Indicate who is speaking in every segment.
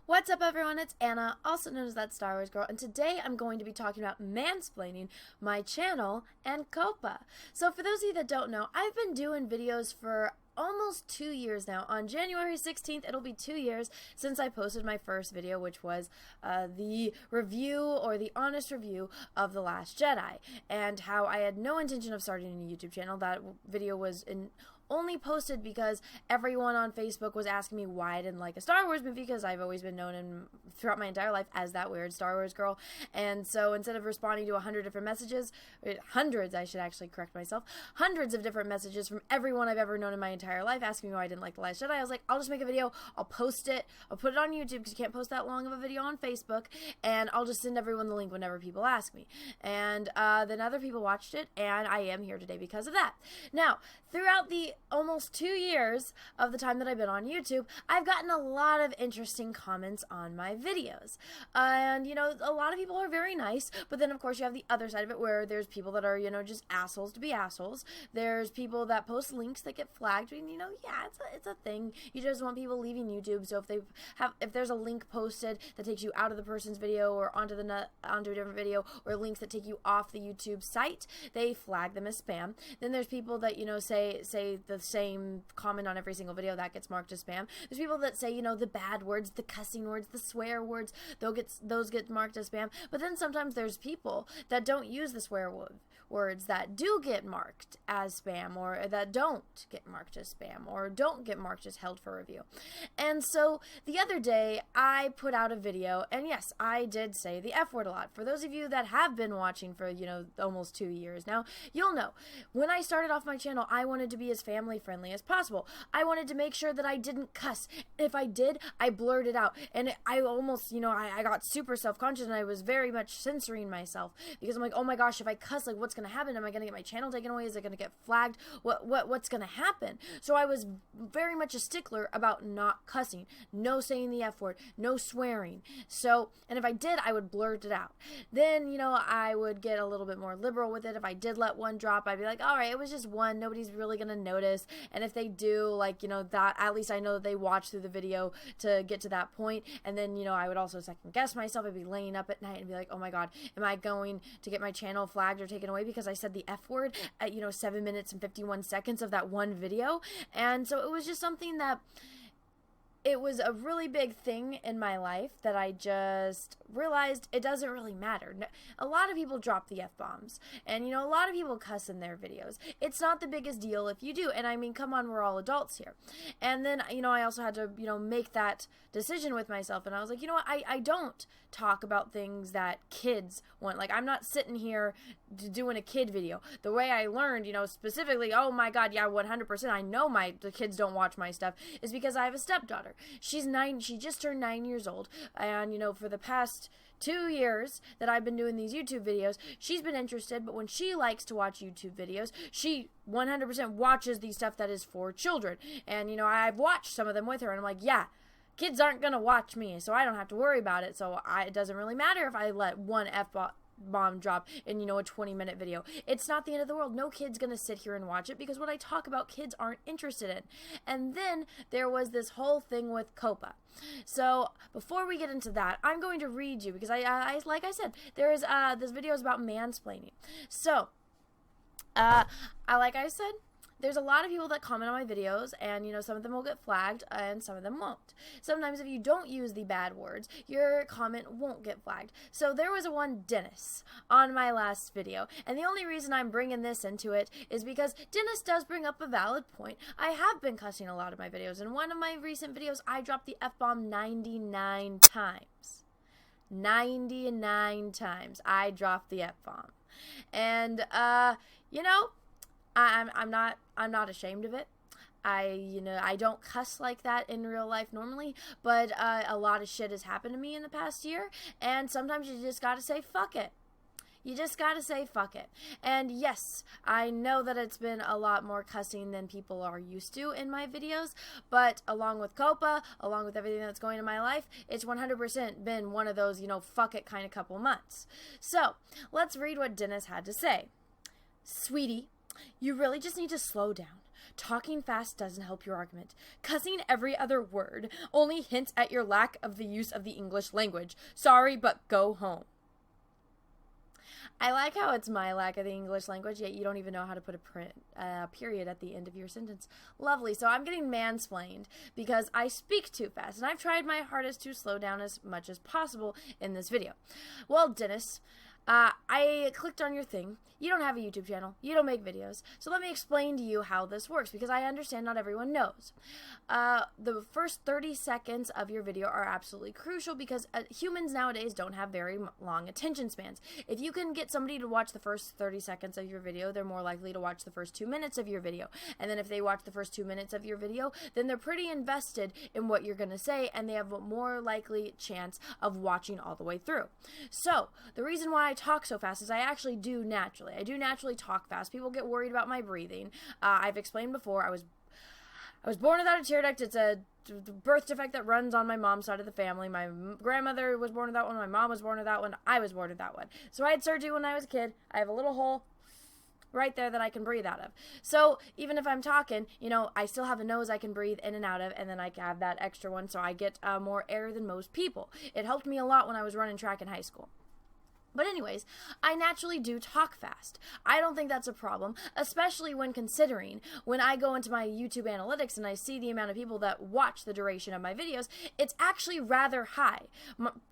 Speaker 1: What's up, everyone? It's Anna, also known as That Star Wars Girl, and today I'm going to be talking about mansplaining, my channel, and COPPA. So for those of you that don't know, I've been doing videos for almost 2 years now. On January 16th, it'll be 2 years since I posted my first video, which was the review, or the honest review, of The Last Jedi, and how I had no intention of starting a YouTube channel. That video was only posted because everyone on Facebook was asking me why I didn't like a Star Wars movie, because I've always been known throughout my entire life as that weird Star Wars girl. And so instead of responding to 100 different messages, hundreds, I should actually correct myself, hundreds of different messages from everyone I've ever known in my entire life asking me why I didn't like The Last Jedi, I was like, I'll just make a video, I'll post it, I'll put it on YouTube because you can't post that long of a video on Facebook, and I'll just send everyone the link whenever people ask me. And then other people watched it, and I am here today because of that. Now, throughout the almost 2 years of the time that I've been on YouTube, I've gotten a lot of interesting comments on my videos. And, you know, a lot of people are very nice, but then, of course, you have the other side of it where there's people that are, you know, just assholes to be assholes. There's people that post links that get flagged, and, you know, yeah, it's a thing. You just want people leaving YouTube, so if there's a link posted that takes you out of the person's video or onto a different video, or links that take you off the YouTube site, they flag them as spam. Then there's people that, you know, say the same comment on every single video, that gets marked as spam. There's people that say, you know, the bad words, the cussing words, the swear words, those get marked as spam. But then sometimes there's people that don't use the swear words that do get marked as spam, or that don't get marked as spam, or don't get marked as held for review. And so the other day I put out a video, and yes, I did say the F word a lot. For those of you that have been watching for, you know, almost 2 years now, you'll know when I started off my channel, I wanted to be as family friendly as possible. I wanted to make sure that I didn't cuss. If I did, I blurred it out. And I almost, you know, I got super self-conscious, and I was very much censoring myself because I'm like, oh my gosh, if I cuss, like, what's going to happen? Am I going to get my channel taken away? Is it going to get flagged? What's going to happen? So I was very much a stickler about not cussing, no saying the F word, no swearing. So, and if I did, I would blurt it out. Then, you know, I would get a little bit more liberal with it. If I did let one drop, I'd be like, all right, it was just one. Nobody's really going to notice. And if they do, like, you know, that at least I know that they watched through the video to get to that point. And then, you know, I would also second guess myself. I'd be laying up at night and be like, oh my God, am I going to get my channel flagged or taken away because I said the F word at, you know, 7 minutes and 51 seconds of that one video? And so it was just something that, it was a really big thing in my life that I just realized it doesn't really matter. A lot of people drop the F-bombs, and, you know, a lot of people cuss in their videos. It's not the biggest deal if you do, and I mean, come on, we're all adults here. And then, you know, I also had to, you know, make that decision with myself, and I was like, you know what, I don't talk about things that kids want. Like, I'm not sitting here doing a kid video. The way I learned, you know, specifically, oh my God, yeah, 100%, I know the kids don't watch my stuff, is because I have a stepdaughter. She's 9, she just turned 9 years old, and, you know, for the past 2 years that I've been doing these YouTube videos, she's been interested, but when she likes to watch YouTube videos, she 100% watches the stuff that is for children. And, you know, I've watched some of them with her, and I'm like, yeah, kids aren't gonna watch me, so I don't have to worry about it. So it doesn't really matter if I let one F-bomb drop in, you know, a 20-minute video. It's not the end of the world. No kid's gonna sit here and watch it, because what I talk about, kids aren't interested in. And then there was this whole thing with COPPA. So before we get into that, I'm going to read you, because I like I said, there is this video is about mansplaining. So like I said, there's a lot of people that comment on my videos, and, you know, some of them will get flagged and some of them won't. Sometimes if you don't use the bad words, your comment won't get flagged. So there was one Dennis on my last video, and the only reason I'm bringing this into it is because Dennis does bring up a valid point. I have been cussing a lot of my videos. In one of my recent videos, I dropped the F-bomb 99 times. 99 times I dropped the F-bomb. And, you know, I'm not ashamed of it. I don't cuss like that in real life normally, but a lot of shit has happened to me in the past year, and sometimes you just gotta say fuck it. You just gotta say fuck it. And yes, I know that it's been a lot more cussing than people are used to in my videos, but along with COPPA, along with everything that's going in my life, it's 100% been one of those, you know, fuck it kind of couple months. So, let's read what Dennis had to say. Sweetie, you really just need to slow down. Talking fast doesn't help your argument. Cussing every other word only hints at your lack of the use of the English language. Sorry, but go home. I like how it's my lack of the English language, yet you don't even know how to put a period at the end of your sentence. Lovely. So I'm getting mansplained because I speak too fast, and I've tried my hardest to slow down as much as possible in this video. Well, Dennis, I clicked on your thing. You don't have a YouTube channel. You don't make videos. So let me explain to you how this works, because I understand not everyone knows. The first 30 seconds of your video are absolutely crucial because humans nowadays don't have very long attention spans. If you can get somebody to watch the first 30 seconds of your video, they're more likely to watch the first 2 minutes of your video. And then if they watch the first 2 minutes of your video, then they're pretty invested in what you're going to say, and they have a more likely chance of watching all the way through. So the reason why I talk so fast is I actually do naturally. I do naturally talk fast. People get worried about my breathing. I've explained before, I was born without a tear duct. It's a birth defect that runs on my mom's side of the family. My grandmother was born without one. My mom was born without one. I was born without one. So I had surgery when I was a kid. I have a little hole right there that I can breathe out of. So even if I'm talking, you know, I still have a nose I can breathe in and out of, and then I have that extra one, so I get more air than most people. It helped me a lot when I was running track in high school. But anyways, I naturally do talk fast. I don't think that's a problem, especially when considering when I go into my YouTube analytics and I see the amount of people that watch the duration of my videos, it's actually rather high.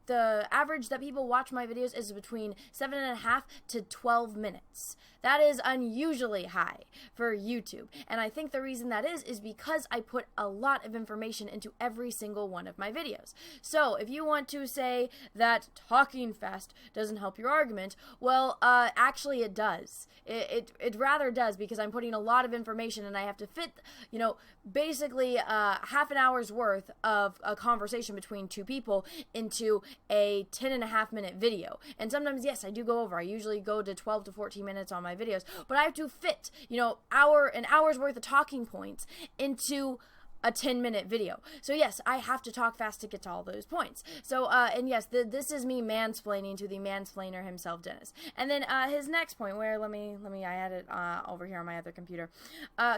Speaker 1: The average that people watch my videos is between 7.5 to 12 minutes. That is unusually high for YouTube. And I think the reason that is because I put a lot of information into every single one of my videos. So if you want to say that talking fast doesn't help your argument, well, actually it does. It rather does, because I'm putting a lot of information and I have to fit, you know, basically half an hour's worth of a conversation between two people into a 10.5-minute video. And sometimes, yes, I do go over. I usually go to 12 to 14 minutes on my videos, but I have to fit, you know, an hour's worth of talking points into a 10-minute video. So yes, I have to talk fast to get to all those points. So, and yes, this is me mansplaining to the mansplainer himself, Dennis. And then his next point, where I had it over here on my other computer.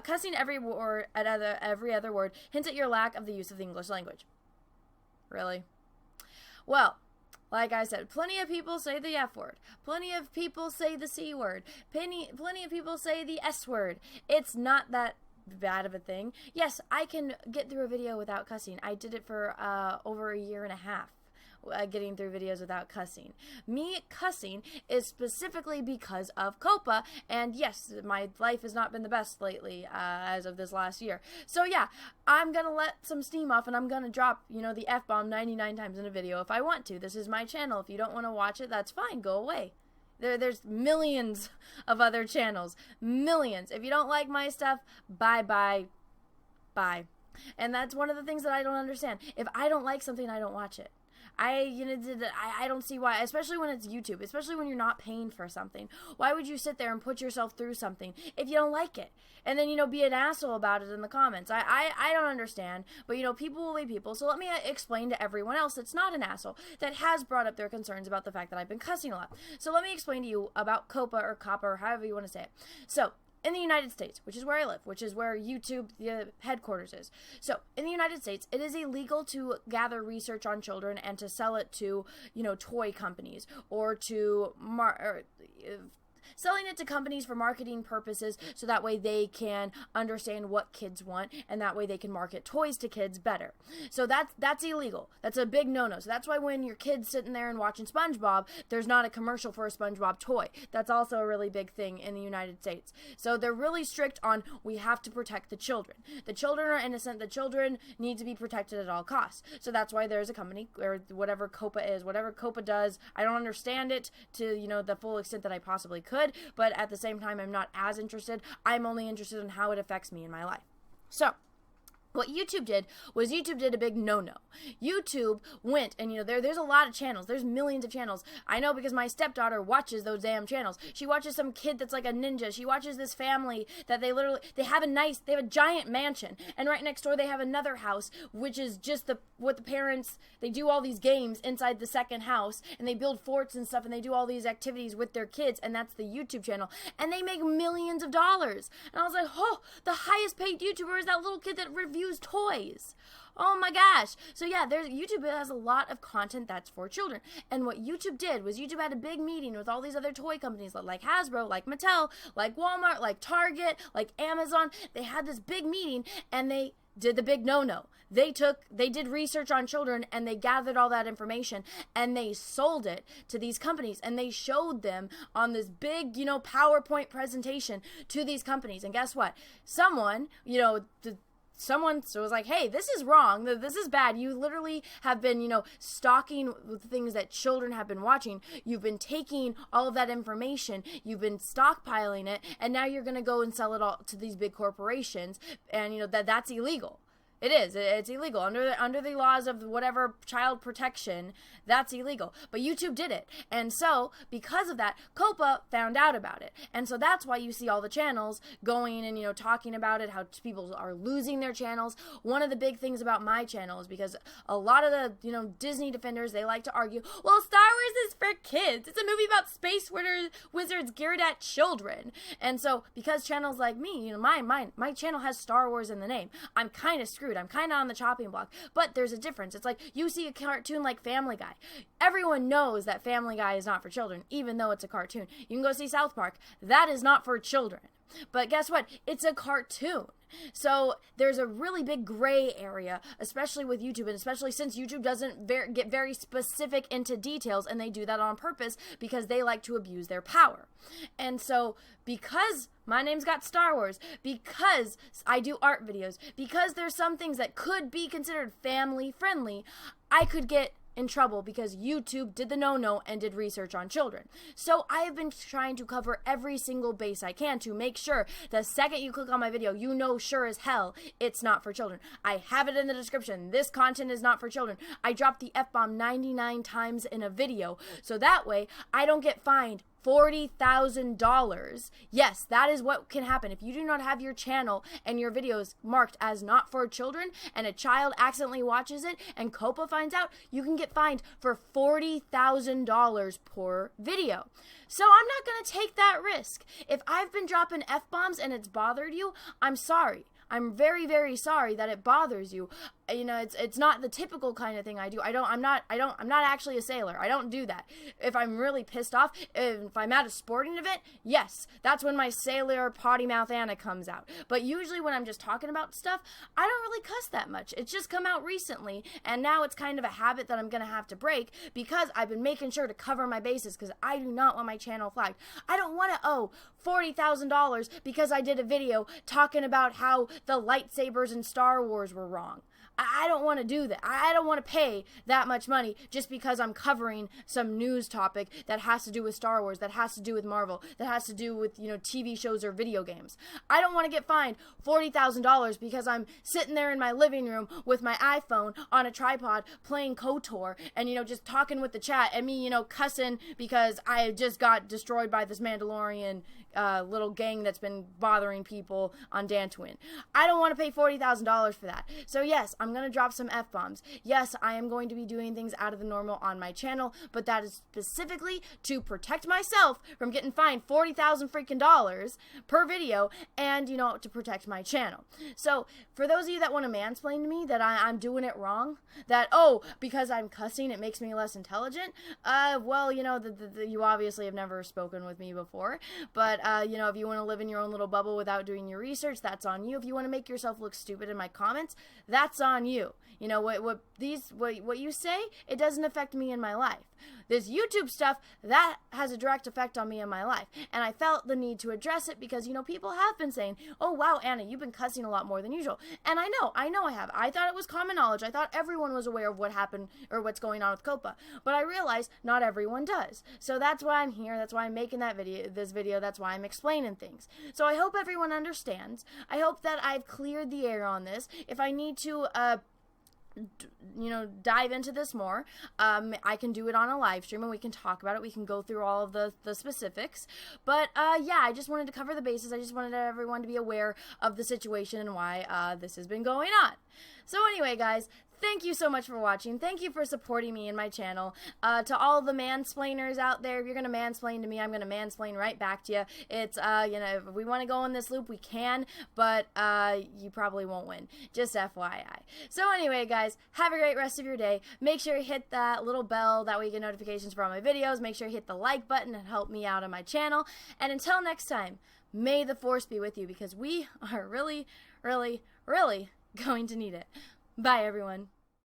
Speaker 1: Cussing every other word hints at your lack of the use of the English language. Really? Well, like I said, plenty of people say the F word. Plenty of people say the C word. Plenty of people say the S word. It's not that bad of a thing. Yes, I can get through a video without cussing. I did it for over a year and a half. Getting through videos without cussing. Me cussing is specifically because of COPPA, and yes, my life has not been the best lately as of this last year. So yeah, I'm gonna let some steam off and I'm gonna drop, you know, the F-bomb 99 times in a video if I want to. This is my channel. If you don't want to watch it, that's fine. Go away. There's millions of other channels. Millions. If you don't like my stuff, bye. And that's one of the things that I don't understand. If I don't like something, I don't watch it. I don't see why, especially when it's YouTube, especially when you're not paying for something. Why would you sit there and put yourself through something if you don't like it? And then, you know, be an asshole about it in the comments. I don't understand, but, you know, people will be people. So let me explain to everyone else that's not an asshole, that has brought up their concerns about the fact that I've been cussing a lot. So let me explain to you about COPPA or COPPA or however you want to say it. So, in the United States, which is where I live, which is where YouTube, the headquarters is. So, in the United States, it is illegal to gather research on children and to sell it to, you know, toy companies or to selling it to companies for marketing purposes, so that way they can understand what kids want, and that way they can market toys to kids better. So that's illegal. That's a big no-no. So that's why when your kid's sitting there and watching SpongeBob, there's not a commercial for a SpongeBob toy. That's also a really big thing in the United States. So they're really strict on, we have to protect the children. The children are innocent. The children need to be protected at all costs. So that's why there's a company, or whatever COPPA is, whatever COPPA does. I don't understand it to, you know, the full extent that I possibly could, but at the same time, I'm not as interested. I'm only interested in how it affects me in my life. So, What YouTube did was YouTube did a big no-no. YouTube went, and there's a lot of channels. There's millions of channels. I know because my stepdaughter watches those damn channels. She watches some kid that's like a ninja. She watches this family that they have a giant mansion, and right next door they have another house, which is just what the parents, they do all these games inside the second house, and they build forts and stuff, and they do all these activities with their kids, and that's the YouTube channel, and they make millions of dollars. And I was like, oh, the highest paid YouTuber is that little kid that reviews toys. Oh my gosh. So yeah, YouTube has a lot of content that's for children. And what YouTube did was YouTube had a big meeting with all these other toy companies like Hasbro, like Mattel, like Walmart, like Target, like Amazon. They had this big meeting and they did the big no-no. They did research on children and they gathered all that information and they sold it to these companies and they showed them on this big, PowerPoint presentation to these companies. And guess what? Someone was like, hey, this is wrong. This is bad. You literally have been, stalking the things that children have been watching. You've been taking all of that information. You've been stockpiling it. And now you're going to go and sell it all to these big corporations. And, that's illegal. It is. It's illegal. Under the laws of whatever child protection, that's illegal. But YouTube did it. And so, because of that, COPPA found out about it. And so that's why you see all the channels going and, talking about it, how people are losing their channels. One of the big things about my channel is because a lot of the, Disney defenders, they like to argue, well, Star Wars is for kids. It's a movie about space wizards geared at children. And so, because channels like me, my channel has Star Wars in the name, I'm kind of screwed. I'm kind of on the chopping block, but there's a difference. It's like you see a cartoon like Family Guy. Everyone knows that Family Guy is not for children, even though it's a cartoon. You can go see South Park. That is not for children. But guess what? It's a cartoon. So there's a really big gray area, especially with YouTube, and especially since YouTube doesn't get very specific into details, and they do that on purpose because they like to abuse their power. And so because my name's got Star Wars, because I do art videos, because there's some things that could be considered family friendly, I could get in trouble because YouTube did the no-no and did research on children. So I have been trying to cover every single base I can to make sure the second you click on my video, sure as hell it's not for children. I have it in the description. This content is not for children. I dropped the F-bomb 99 times in a video, so that way I don't get fined $40,000. Yes, that is what can happen. If you do not have your channel and your videos marked as not for children and a child accidentally watches it and COPPA finds out, you can get fined for $40,000 per video. So I'm not going to take that risk. If I've been dropping F-bombs and it's bothered you, I'm sorry. I'm very, very sorry that it bothers you. It's not the typical kind of thing I do. I'm not actually a sailor. I don't do that. If I'm really pissed off, if I'm at a sporting event, yes, that's when my sailor potty mouth Anna comes out. But usually when I'm just talking about stuff, I don't really cuss that much. It's just come out recently, and now it's kind of a habit that I'm going to have to break because I've been making sure to cover my bases because I do not want my channel flagged. I don't want to owe $40,000 because I did a video talking about how the lightsabers in Star Wars were wrong. I don't want to do that. I don't want to pay that much money just because I'm covering some news topic that has to do with Star Wars, that has to do with Marvel, that has to do with, TV shows or video games. I don't want to get fined $40,000 because I'm sitting there in my living room with my iPhone on a tripod playing KOTOR and, just talking with the chat and me, cussing because I just got destroyed by this Mandalorian little gang that's been bothering people on Dantooine. I don't want to pay $40,000 for that. So yes, I'm going to drop some F-bombs. Yes, I am going to be doing things out of the normal on my channel, but that is specifically to protect myself from getting fined $40,000 freaking dollars per video and, to protect my channel. So for those of you that want to mansplain to me that I'm doing it wrong, that, because I'm cussing, it makes me less intelligent, well, you obviously have never spoken with me before, but if you want to live in your own little bubble without doing your research, that's on you. If you want to make yourself look stupid in my comments, that's on on you. You know, what you say, it doesn't affect me in my life. This YouTube stuff, that has a direct effect on me in my life. And I felt the need to address it because, you know, people have been saying, oh, wow, Anna, you've been cussing a lot more than usual. And I know I have. I thought it was common knowledge. I thought everyone was aware of what happened or what's going on with COPPA. But I realized not everyone does. So that's why I'm here. That's why I'm making this video. That's why I'm explaining things. So I hope everyone understands. I hope that I've cleared the air on this. If I need to, you know, dive into this more, I can do it on a live stream and we can talk about it. We can go through all of the specifics. But yeah, I just wanted to cover the bases. I just wanted everyone to be aware of the situation and why this has been going on. So anyway, guys, thank you so much for watching. Thank you for supporting me and my channel. To all the mansplainers out there, if you're going to mansplain to me, I'm going to mansplain right back to you. It's, you know, if we want to go in this loop, we can, but you probably won't win. Just FYI. So anyway, guys, have a great rest of your day. Make sure you hit that little bell. That way you get notifications for all my videos. Make sure you hit the like button and help me out on my channel. And until next time, may the force be with you because we are really, really, really going to need it. Bye, everyone.